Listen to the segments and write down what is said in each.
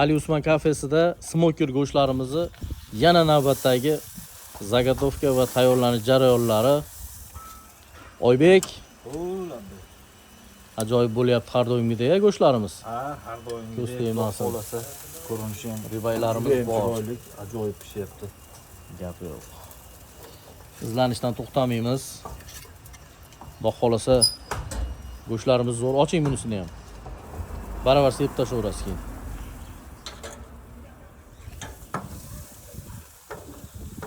Ali Usman kafesida smoker go'shtlarimizni yana navbatdagi zagotovka va tayyorlanish jarayonlari. Oybek, ajoyib bo'lyapti har doimgidek go'shtlarimiz. Ha, har doimgidek. Ko'z tegmasin. Xolasa ko'rinishi ham Ribaylarimiz bor. chiroyli, ajoyib pishyapti. Gap yo'q. Izlanishdan to'xtamaymiz. Xudo xolasa go'shtlarimiz zo'r. Oching bunisini ham. Baravar sepib tashlaverasiz keyin.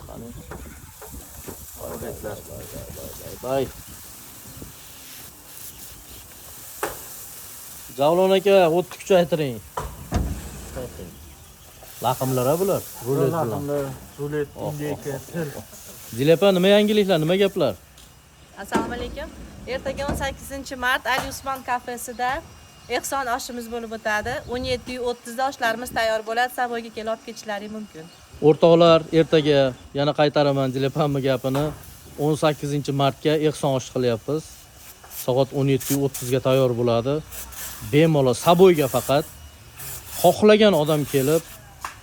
Qani. Oybeklar. Bay. Javlon aka, o'tni kuchaytiring. Laqimlar bular. Rulet bilan. Laqimlar, rulet, indeyka, til. Zilepa, nima yangiliklar, nima gaplar? Assalomu alaykum. Ertaga 18-mart Ali Usman kafesida ehson oshimiz bo'lib o'tadi. 17:30 da oshlarimiz tayyor bo'ladi. Savoyga kelib olib ketishlaring mumkin. O'rtoqlar, ertaga yana qaytaraman Zilepamni gapini. 18-martga ehson osh qilyapmiz. Soat 17:30 ga tayyor bo'ladi. Bemalol Saboyga faqat xohlagan odam kelib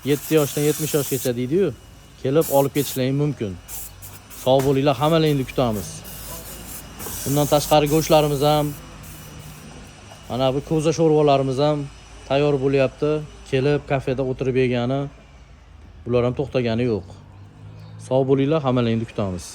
7 yoshdan 70 yoshgacha deydi-yu, kelib olib ketishlaring mumkin. Sog' bo'linglar, hammalaringni kutamiz. Bundan tashqari go'shtlarimiz ham, mana bu ko'za sho'rvalarimiz ham tayyor bo'lyapti. Kelib kafeda o'tirib yegani, bular ham to'xtagani yo'q. Sog' bo'linglar, hammalaringni kutamiz.